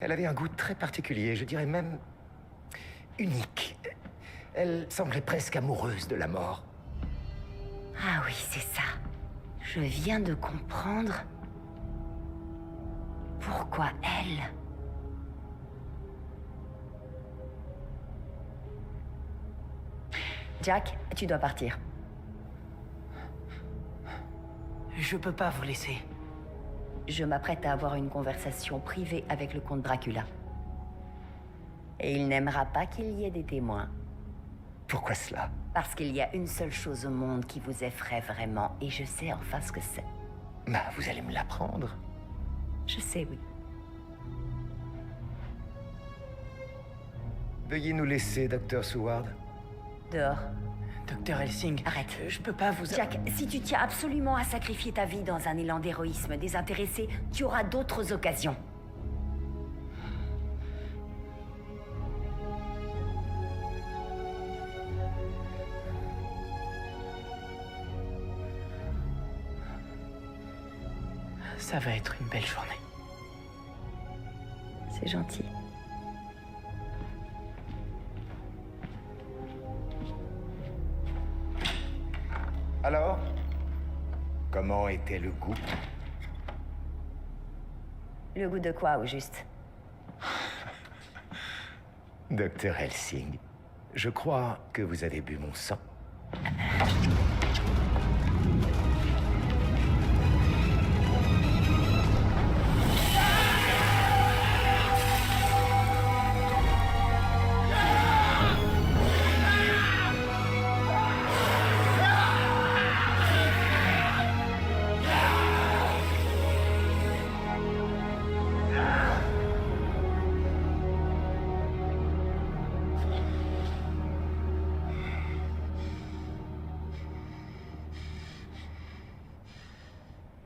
Elle avait un goût très particulier, je dirais même unique. Elle semblait presque amoureuse de la mort. Ah oui, c'est ça. Je viens de comprendre pourquoi elle... Jack, tu dois partir. Je peux pas vous laisser. Je m'apprête à avoir une conversation privée avec le comte Dracula. Et il n'aimera pas qu'il y ait des témoins. Pourquoi cela? Parce qu'il y a une seule chose au monde qui vous effraie vraiment, et je sais enfin ce que c'est. Bah, vous allez me l'apprendre. Je sais, oui. Veuillez nous laisser, Dr. Seward. Dehors. Docteur Helsing, Arrête. Je peux pas vous... Jack, si tu tiens absolument à sacrifier ta vie dans un élan d'héroïsme désintéressé, tu auras d'autres occasions. Ça va être une belle journée. C'est gentil. Alors, comment était le goût? Le goût de quoi, au juste? Dr. Helsing, je crois que vous avez bu mon sang.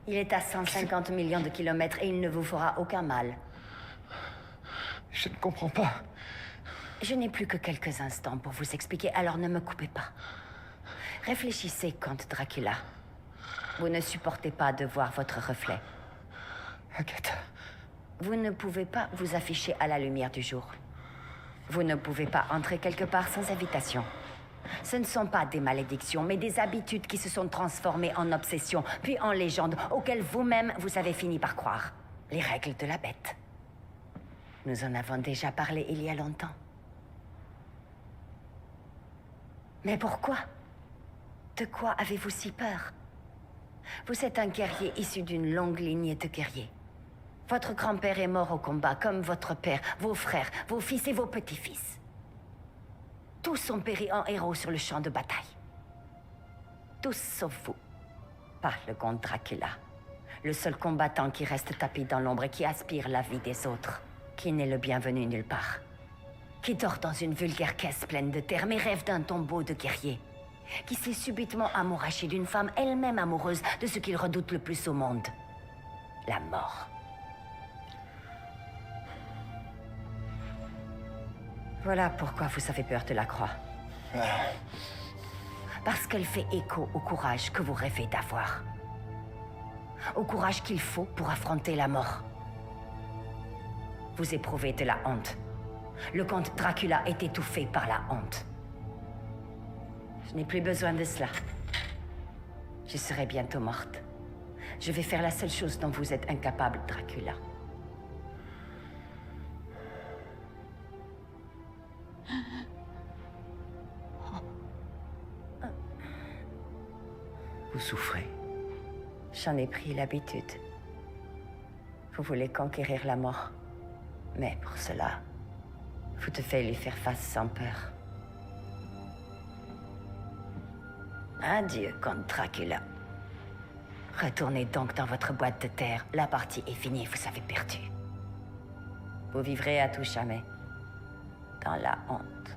Il est à 150 millions de kilomètres et il ne vous fera aucun mal. Je ne comprends pas. Je n'ai plus que quelques instants pour vous expliquer, alors ne me coupez pas. Réfléchissez, comte Dracula. Vous ne supportez pas de voir votre reflet. Agatha. Vous ne pouvez pas vous afficher à la lumière du jour. Vous ne pouvez pas entrer quelque part sans invitation. Ce ne sont pas des malédictions, mais des habitudes qui se sont transformées en obsessions, puis en légendes, auxquelles vous-même vous avez fini par croire. Les règles de la bête. Nous en avons déjà parlé il y a longtemps. Mais pourquoi? De quoi avez-vous si peur? Vous êtes un guerrier issu d'une longue lignée de guerriers. Votre grand-père est mort au combat, comme votre père, vos frères, vos fils et vos petits-fils. Tous ont péri en héros sur le champ de bataille. Tous sauf vous. Pas le comte Dracula. Le seul combattant qui reste tapis dans l'ombre et qui aspire la vie des autres. Qui n'est le bienvenu nulle part. Qui dort dans une vulgaire caisse pleine de terre mais rêve d'un tombeau de guerrier. Qui s'est subitement amouraché d'une femme elle-même amoureuse de ce qu'il redoute le plus au monde. La mort. Voilà pourquoi vous avez peur de la croix. Parce qu'elle fait écho au courage que vous rêvez d'avoir. Au courage qu'il faut pour affronter la mort. Vous éprouvez de la honte. Le comte Dracula est étouffé par la honte. Je n'ai plus besoin de cela. Je serai bientôt morte. Je vais faire la seule chose dont vous êtes incapable, Dracula. Vous souffrez. J'en ai pris l'habitude. Vous voulez conquérir la mort. Mais pour cela, vous devez lui faire face sans peur. Adieu, comte Dracula. Retournez donc dans votre boîte de terre. La partie est finie, vous avez perdu. Vous vivrez à tout jamais dans la honte.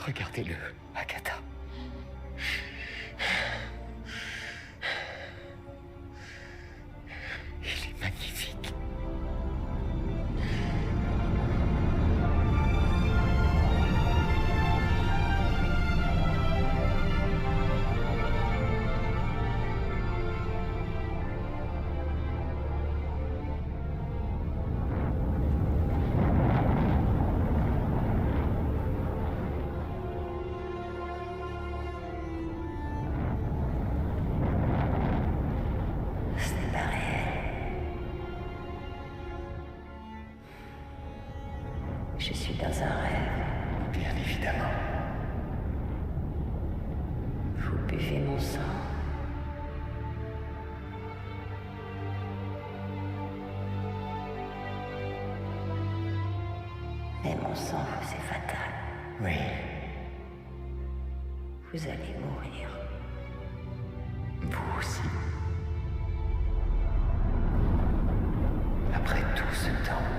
Regardez-le, Agatha. Il est magnifique. Ce n'est pas réel. Je suis dans un rêve. Bien évidemment. Vous buvez mon sang. Mais mon sang vous est fatal. Oui. Vous allez mourir. Vous aussi. Après tout ce temps.